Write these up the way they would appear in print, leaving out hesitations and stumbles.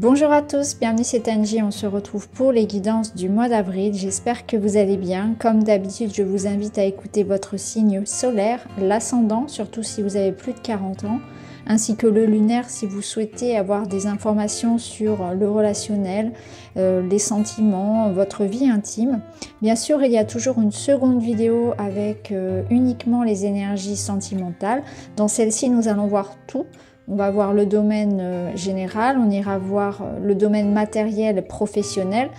Bonjour à tous, bienvenue c'est Angie, on se retrouve pour les guidances du mois d'avril. J'espère que vous allez bien. Comme d'habitude, je vous invite à écouter votre signe solaire, l'ascendant, surtout si vous avez plus de 40 ans, ainsi que le lunaire si vous souhaitez avoir des informations sur le relationnel, les sentiments, votre vie intime. Bien sûr, il y a toujours une seconde vidéo avec uniquement les énergies sentimentales. Dans celle-ci, nous allons voir tout. On va voir le domaine général, on ira voir le domaine matériel, professionnel,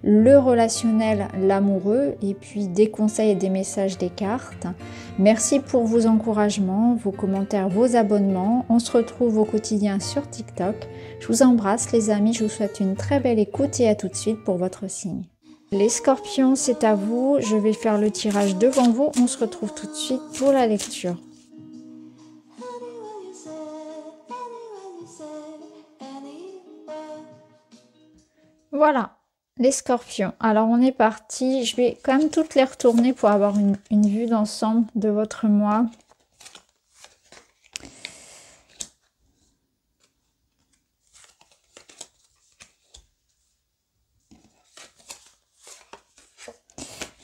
le relationnel, l'amoureux, et puis des conseils et des messages des cartes. Merci pour vos encouragements, vos commentaires, vos abonnements. On se retrouve au quotidien sur TikTok. Je vous embrasse les amis, je vous souhaite une très belle écoute et à tout de suite pour votre signe. Les scorpions, c'est à vous. Je vais faire le tirage devant vous. On se retrouve tout de suite pour la lecture. Voilà, les scorpions. Alors on est parti. Je vais quand même toutes les retourner pour avoir une vue d'ensemble de votre mois.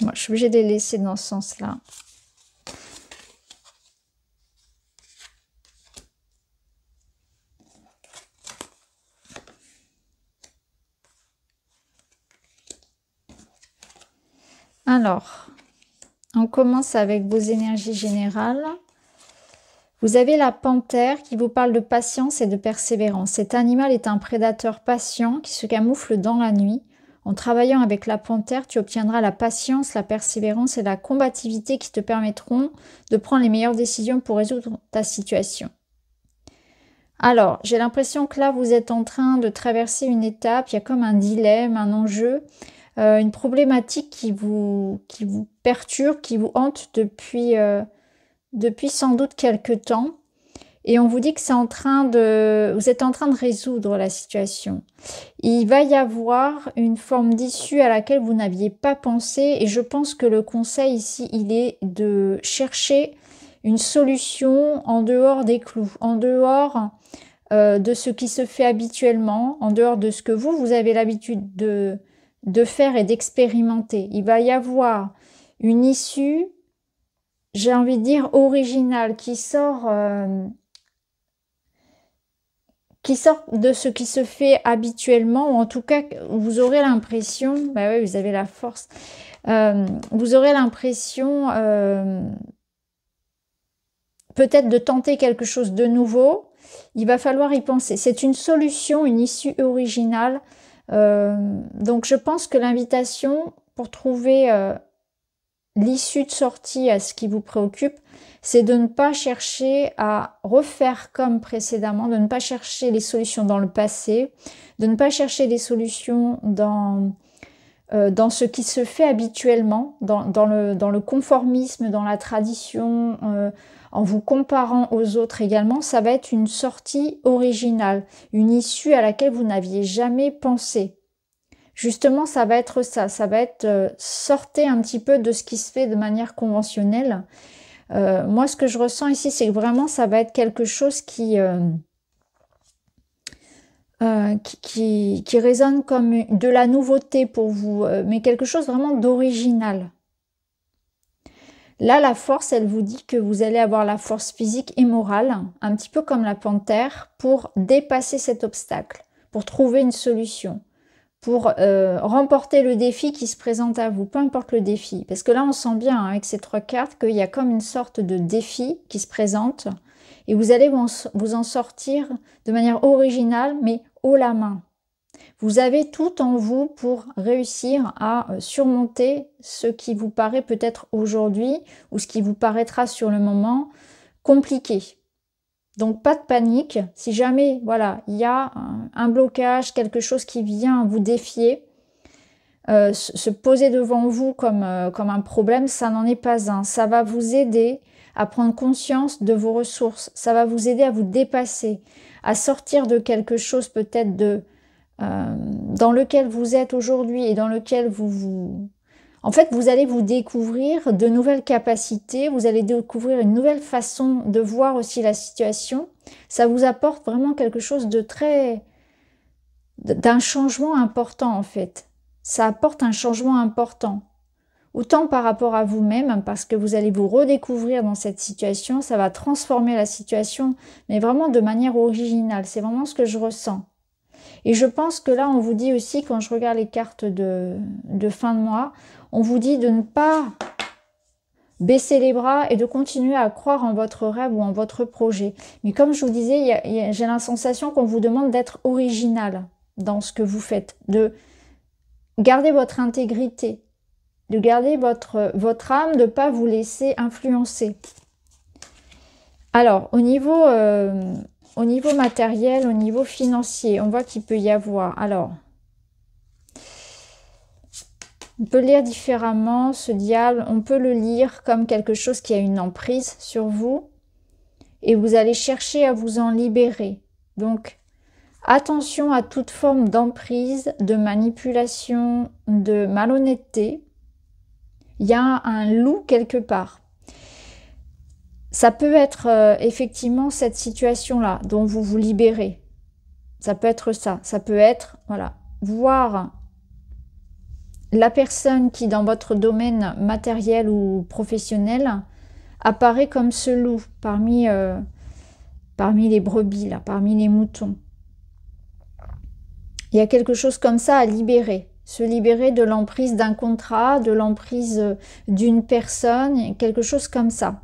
Moi, je suis obligée de les laisser dans ce sens-là. Alors, on commence avec vos énergies générales. Vous avez la panthère qui vous parle de patience et de persévérance. Cet animal est un prédateur patient qui se camoufle dans la nuit. En travaillant avec la panthère, tu obtiendras la patience, la persévérance et la combativité qui te permettront de prendre les meilleures décisions pour résoudre ta situation. Alors, j'ai l'impression que là, vous êtes en train de traverser une étape. Il y a comme un dilemme, un enjeu. Une problématique qui vous perturbe, qui vous hante depuis sans doute quelques temps. Et on vous dit que vous êtes en train de résoudre la situation. Il va y avoir une forme d'issue à laquelle vous n'aviez pas pensé. Et je pense que le conseil ici, il est de chercher une solution en dehors des clous, en dehors de ce qui se fait habituellement, en dehors de ce que vous avez l'habitude de faire et d'expérimenter. Il va y avoir une issue, j'ai envie de dire, originale, qui sort de ce qui se fait habituellement, ou en tout cas, vous aurez l'impression, bah oui, vous avez la force, vous aurez l'impression peut-être de tenter quelque chose de nouveau. Il va falloir y penser. C'est une solution, une issue originale. Donc je pense que l'invitation pour trouver l'issue de sortie à ce qui vous préoccupe, c'est de ne pas chercher à refaire comme précédemment, de ne pas chercher les solutions dans le passé, de ne pas chercher les solutions dans ce qui se fait habituellement, dans le conformisme, dans la tradition, en vous comparant aux autres également. Ça va être une sortie originale, une issue à laquelle vous n'aviez jamais pensé. Justement, ça va être ça, ça va être sortez un petit peu de ce qui se fait de manière conventionnelle. Moi, ce que je ressens ici, c'est que vraiment, ça va être quelque chose qui résonne comme de la nouveauté pour vous, mais quelque chose vraiment d'original. Là, la force, elle vous dit que vous allez avoir la force physique et morale, un petit peu comme la panthère, pour dépasser cet obstacle, pour trouver une solution, pour remporter le défi qui se présente à vous, peu importe le défi. Parce que là, on sent bien hein, avec ces trois cartes qu'il y a comme une sorte de défi qui se présente et vous allez vous en sortir de manière originale, mais haut la main. Vous avez tout en vous pour réussir à surmonter ce qui vous paraît peut-être aujourd'hui ou ce qui vous paraîtra sur le moment compliqué. Donc pas de panique, si jamais voilà, il y a un blocage, quelque chose qui vient vous défier, se poser devant vous comme un problème, ça n'en est pas un. Ça va vous aider à prendre conscience de vos ressources, ça va vous aider à vous dépasser, à sortir de quelque chose peut-être dans lequel vous êtes aujourd'hui et dans lequel en fait, vous allez vous découvrir de nouvelles capacités, vous allez découvrir une nouvelle façon de voir aussi la situation. Ça vous apporte vraiment quelque chose de très, d'un changement important en fait. Ça apporte un changement important. Autant par rapport à vous-même, parce que vous allez vous redécouvrir dans cette situation, ça va transformer la situation, mais vraiment de manière originale. C'est vraiment ce que je ressens. Et je pense que là, on vous dit aussi, quand je regarde les cartes de fin de mois, on vous dit de ne pas baisser les bras et de continuer à croire en votre rêve ou en votre projet. Mais comme je vous disais, j'ai la sensation qu'on vous demande d'être original dans ce que vous faites, de garder votre intégrité, de garder votre âme, de ne pas vous laisser influencer. Alors, au niveau matériel, au niveau financier, on voit qu'il peut y avoir... Alors, on peut lire différemment, ce diable, on peut le lire comme quelque chose qui a une emprise sur vous et vous allez chercher à vous en libérer. Donc, attention à toute forme d'emprise, de manipulation, de malhonnêteté. Il y a un loup quelque part. Ça peut être effectivement cette situation-là dont vous vous libérez. Ça peut être ça. Ça peut être, voilà, voir la personne qui, dans votre domaine matériel ou professionnel, apparaît comme ce loup parmi les brebis, là, parmi les moutons. Il y a quelque chose comme ça à libérer. Se libérer de l'emprise d'un contrat, de l'emprise d'une personne, quelque chose comme ça.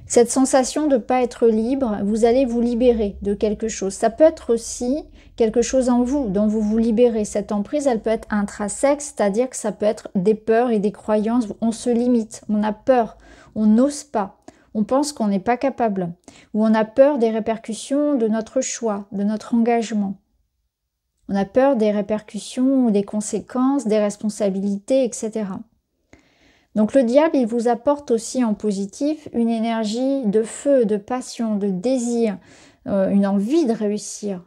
Cette sensation de ne pas être libre, vous allez vous libérer de quelque chose. Ça peut être aussi quelque chose en vous, dont vous vous libérez. Cette emprise, elle peut être intrinsèque, c'est-à-dire que ça peut être des peurs et des croyances. On se limite, on a peur, on n'ose pas. On pense qu'on n'est pas capable. Ou on a peur des répercussions de notre choix, de notre engagement. On a peur des répercussions, des conséquences, des responsabilités, etc. Donc le diable, il vous apporte aussi en positif une énergie de feu, de passion, de désir, une envie de réussir.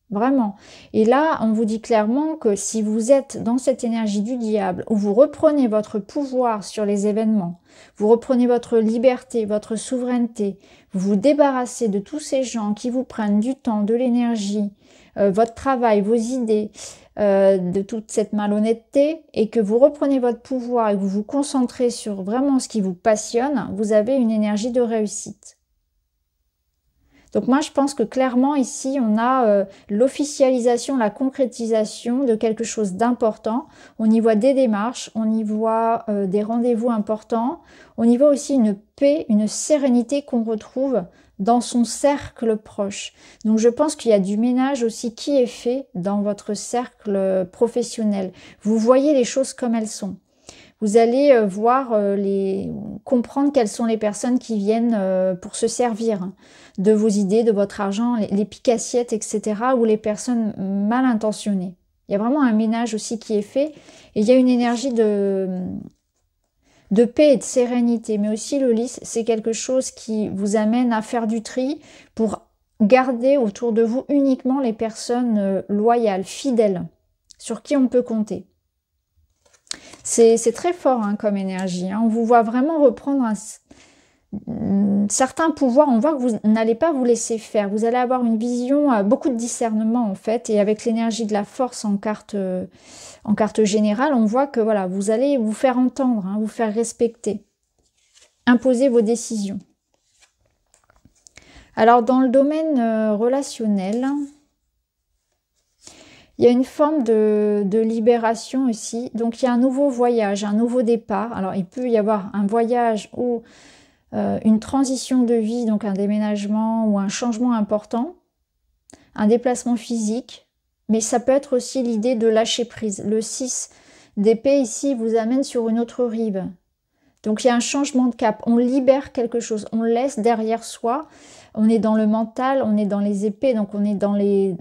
Vraiment. Et là, on vous dit clairement que si vous êtes dans cette énergie du diable, où vous reprenez votre pouvoir sur les événements, vous reprenez votre liberté, votre souveraineté, vous vous débarrassez de tous ces gens qui vous prennent du temps, de l'énergie, votre travail, vos idées, de toute cette malhonnêteté, et que vous reprenez votre pouvoir et que vous vous concentrez sur vraiment ce qui vous passionne, vous avez une énergie de réussite. Donc moi, je pense que clairement, ici, on a l'officialisation, la concrétisation de quelque chose d'important. On y voit des démarches, on y voit des rendez-vous importants. On y voit aussi une paix, une sérénité qu'on retrouve dans son cercle proche. Donc je pense qu'il y a du ménage aussi qui est fait dans votre cercle professionnel. Vous voyez les choses comme elles sont. Vous allez comprendre quelles sont les personnes qui viennent pour se servir de vos idées, de votre argent, les piques-assiettes, etc. ou les personnes mal intentionnées. Il y a vraiment un ménage aussi qui est fait. Et il y a une énergie de paix et de sérénité. Mais aussi le lys, c'est quelque chose qui vous amène à faire du tri pour garder autour de vous uniquement les personnes loyales, fidèles, sur qui on peut compter. C'est très fort comme énergie. On vous voit vraiment reprendre certains pouvoirs. On voit que vous n'allez pas vous laisser faire. Vous allez avoir une vision, beaucoup de discernement en fait. Et avec l'énergie de la force en carte générale, on voit que voilà, vous allez vous faire entendre, vous faire respecter. Imposer vos décisions. Alors dans le domaine relationnel... il y a une forme de libération aussi. Donc, il y a un nouveau voyage, un nouveau départ. Alors, il peut y avoir un voyage ou une transition de vie, donc un déménagement ou un changement important, un déplacement physique. Mais ça peut être aussi l'idée de lâcher prise. Le 6 d'épée ici vous amène sur une autre rive. Donc, il y a un changement de cap. On libère quelque chose. On laisse derrière soi. On est dans le mental, on est dans les épées, donc on est dans les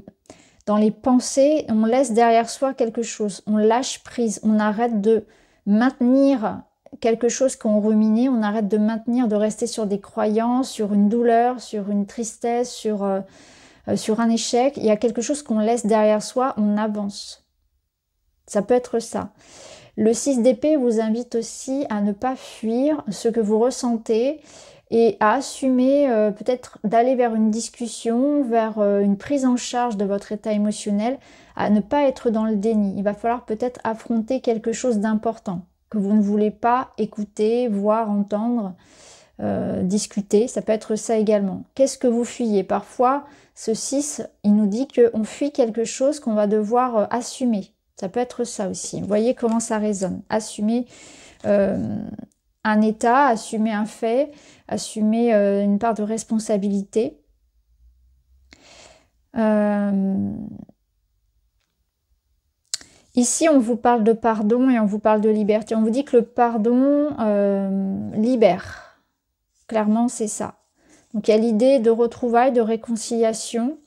pensées, on laisse derrière soi quelque chose, on lâche prise, on arrête de maintenir quelque chose qu'on ruminait, on arrête de maintenir, de rester sur des croyances, sur une douleur, sur une tristesse, sur un échec. Il y a quelque chose qu'on laisse derrière soi, on avance. Ça peut être ça. Le 6 d'épée vous invite aussi à ne pas fuir ce que vous ressentez et à assumer peut-être d'aller vers une discussion, vers une prise en charge de votre état émotionnel, à ne pas être dans le déni. Il va falloir peut-être affronter quelque chose d'important que vous ne voulez pas écouter, voir, entendre, discuter. Ça peut être ça également. Qu'est-ce que vous fuyez? Parfois, ce 6, il nous dit qu'on fuit quelque chose qu'on va devoir assumer. Ça peut être ça aussi. Vous voyez comment ça résonne. Assumer un état, assumer un fait, assumer une part de responsabilité. Ici, on vous parle de pardon et on vous parle de liberté. On vous dit que le pardon libère. Clairement, c'est ça. Donc, il y a l'idée de retrouvailles, de réconciliation.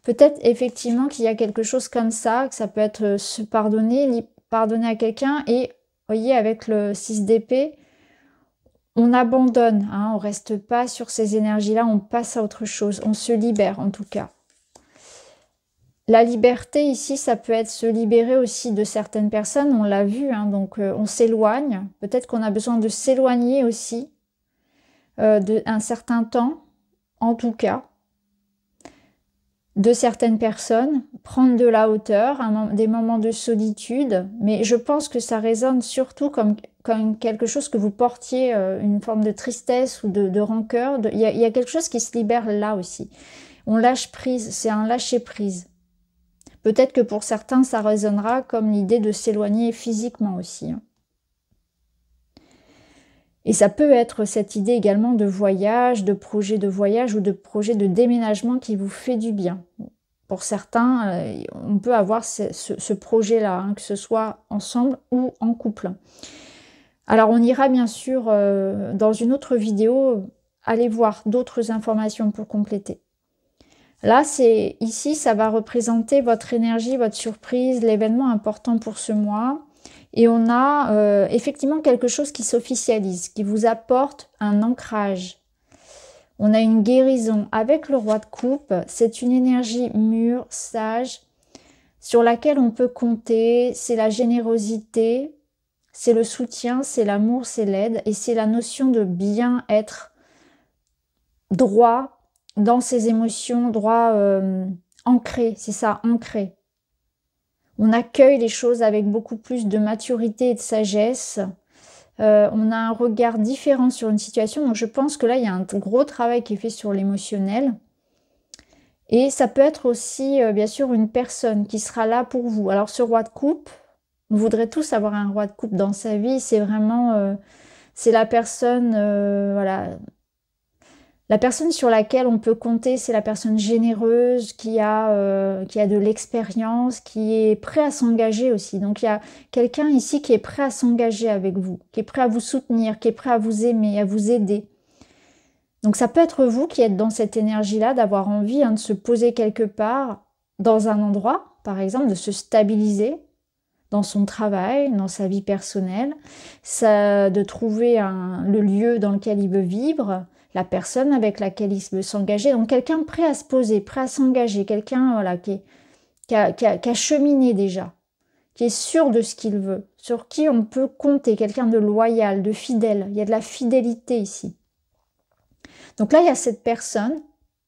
Peut-être effectivement qu'il y a quelque chose comme ça, que ça peut être se pardonner, pardonner à quelqu'un. Et vous voyez, avec le 6 d'épée, on abandonne. Hein, on ne reste pas sur ces énergies-là, on passe à autre chose. On se libère en tout cas. La liberté ici, ça peut être se libérer aussi de certaines personnes, on l'a vu, hein, donc on s'éloigne. Peut-être qu'on a besoin de s'éloigner aussi d'un certain temps, en tout cas, de certaines personnes, prendre de la hauteur, des moments de solitude, mais je pense que ça résonne surtout comme quelque chose que vous portiez, une forme de tristesse ou de rancœur. Il y a quelque chose qui se libère là aussi. On lâche prise, c'est un lâcher prise. Peut-être que pour certains, ça résonnera comme l'idée de s'éloigner physiquement aussi. Hein. Et ça peut être cette idée également de voyage, de projet de voyage ou de projet de déménagement qui vous fait du bien. Pour certains, on peut avoir ce projet-là, hein, que ce soit ensemble ou en couple. Alors on ira bien sûr dans une autre vidéo, aller voir d'autres informations pour compléter. Là, ici, ça va représenter votre énergie, votre surprise, l'événement important pour ce mois. Et on a effectivement quelque chose qui s'officialise, qui vous apporte un ancrage. On a une guérison avec le roi de coupe. C'est une énergie mûre, sage, sur laquelle on peut compter. C'est la générosité, c'est le soutien, c'est l'amour, c'est l'aide. Et c'est la notion de bien être droit dans ses émotions, droit ancré. C'est ça, ancré. On accueille les choses avec beaucoup plus de maturité et de sagesse. On a un regard différent sur une situation. Donc je pense que là, il y a un gros travail qui est fait sur l'émotionnel. Et ça peut être aussi, bien sûr, une personne qui sera là pour vous. Alors ce roi de coupe, on voudrait tous avoir un roi de coupe dans sa vie. C'est vraiment, c'est la personne, voilà. La personne sur laquelle on peut compter, c'est la personne généreuse qui a de l'expérience, qui est prêt à s'engager aussi. Donc il y a quelqu'un ici qui est prêt à s'engager avec vous, qui est prêt à vous soutenir, qui est prêt à vous aimer, à vous aider. Donc ça peut être vous qui êtes dans cette énergie-là, d'avoir envie de se poser quelque part, dans un endroit, par exemple, de se stabiliser dans son travail, dans sa vie personnelle, de trouver le lieu dans lequel il veut vivre, la personne avec laquelle il veut s'engager. Donc quelqu'un prêt à se poser, prêt à s'engager, quelqu'un voilà, qui a cheminé déjà, qui est sûr de ce qu'il veut, sur qui on peut compter, quelqu'un de loyal, de fidèle. Il y a de la fidélité ici. Donc là, il y a cette personne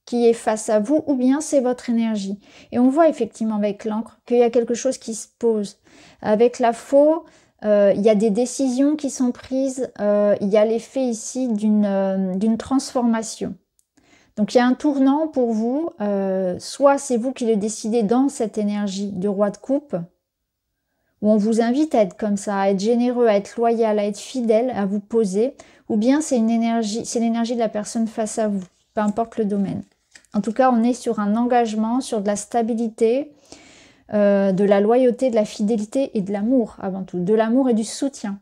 qui est face à vous, ou bien c'est votre énergie. Et on voit effectivement avec l'encre qu'il y a quelque chose qui se pose. Avec la faux, il y a des décisions qui sont prises, il y a l'effet ici d'une transformation. Donc il y a un tournant pour vous, soit c'est vous qui le décidez dans cette énergie de roi de coupe, où on vous invite à être comme ça, à être généreux, à être loyal, à être fidèle, à vous poser, ou bien c'est l'énergie de la personne face à vous, peu importe le domaine. En tout cas, on est sur un engagement, sur de la stabilité, de la loyauté, de la fidélité et de l'amour avant tout, de l'amour et du soutien.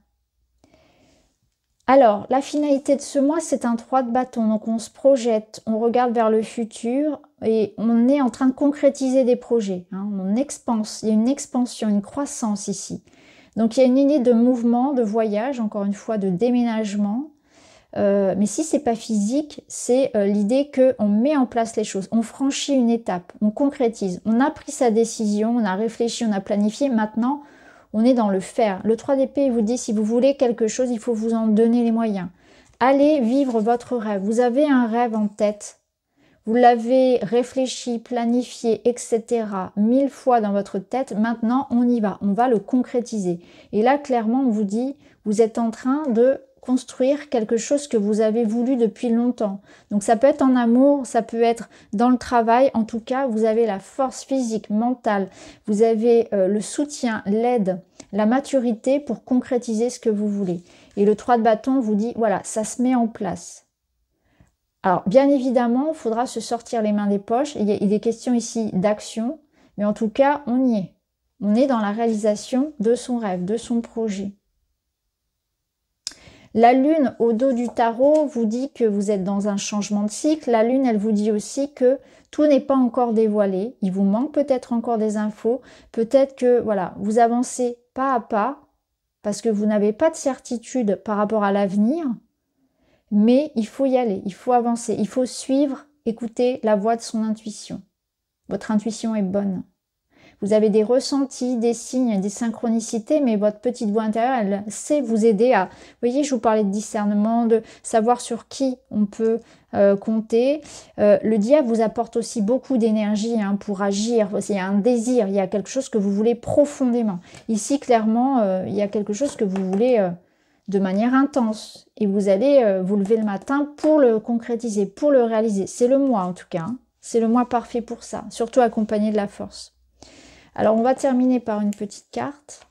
Alors, la finalité de ce mois, c'est un 3 de bâton, donc on se projette, on regarde vers le futur et on est en train de concrétiser des projets, hein, on expanse, il y a une expansion, une croissance ici. Donc il y a une idée de mouvement, de voyage, encore une fois, de déménagement. Mais si c'est pas physique, c'est l'idée qu'on met en place les choses, on franchit une étape, on concrétise, on a pris sa décision, on a réfléchi, on a planifié, maintenant on est dans le faire. Le 3 d'épée vous dit si vous voulez quelque chose, il faut vous en donner les moyens. allez vivre votre rêve. Vous avez un rêve en tête. Vous l'avez réfléchi, planifié, etc. 1000 fois dans votre tête. Maintenant, on y va. On va le concrétiser. Et là, clairement, on vous dit, vous êtes en train de construire quelque chose que vous avez voulu depuis longtemps. Donc, ça peut être en amour, ça peut être dans le travail. En tout cas, vous avez la force physique, mentale. Vous avez le soutien, l'aide, la maturité pour concrétiser ce que vous voulez. Et le 3 de bâton vous dit, voilà, ça se met en place. Alors, bien évidemment, il faudra se sortir les mains des poches. Il est question ici d'action, mais en tout cas, on y est. On est dans la réalisation de son rêve, de son projet. La lune au dos du tarot vous dit que vous êtes dans un changement de cycle. La lune, elle vous dit aussi que tout n'est pas encore dévoilé. Il vous manque peut-être encore des infos. Peut-être que, voilà, vous avancez pas à pas parce que vous n'avez pas de certitude par rapport à l'avenir. Mais il faut y aller, il faut avancer, il faut suivre, écouter la voix de son intuition. Votre intuition est bonne. Vous avez des ressentis, des signes, des synchronicités, mais votre petite voix intérieure, elle sait vous aider à... Vous voyez, je vous parlais de discernement, de savoir sur qui on peut compter. Le diable vous apporte aussi beaucoup d'énergie pour agir. Il y a un désir, il y a quelque chose que vous voulez profondément. Ici, clairement, il y a quelque chose que vous voulez... de manière intense, et vous allez vous lever le matin pour le concrétiser, pour le réaliser. C'est le mois en tout cas, hein. C'est le mois parfait pour ça, surtout accompagné de la force. Alors on va terminer par une petite carte.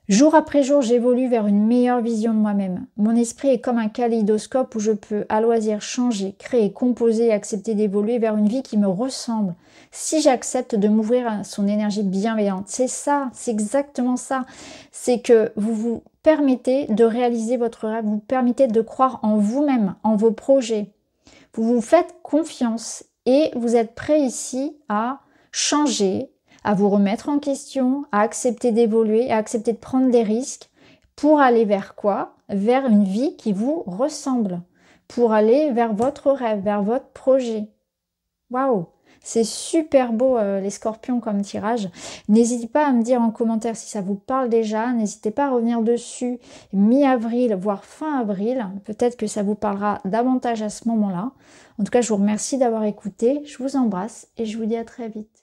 Jour après jour, j'évolue vers une meilleure vision de moi-même. Mon esprit est comme un kaléidoscope où je peux à loisir changer, créer, composer et accepter d'évoluer vers une vie qui me ressemble. Si j'accepte de m'ouvrir à son énergie bienveillante, c'est ça, c'est exactement ça. C'est que vous vous permettez de réaliser votre rêve, vous permettez de croire en vous-même, en vos projets. Vous vous faites confiance et vous êtes prêt ici à changer, à vous remettre en question, à accepter d'évoluer, à accepter de prendre des risques pour aller vers quoi? Vers une vie qui vous ressemble, pour aller vers votre rêve, vers votre projet. Waouh! C'est super beau les scorpions comme tirage. N'hésitez pas à me dire en commentaire si ça vous parle déjà. N'hésitez pas à revenir dessus mi-avril, voire fin avril. Peut-être que ça vous parlera davantage à ce moment-là. En tout cas, je vous remercie d'avoir écouté. Je vous embrasse et je vous dis à très vite.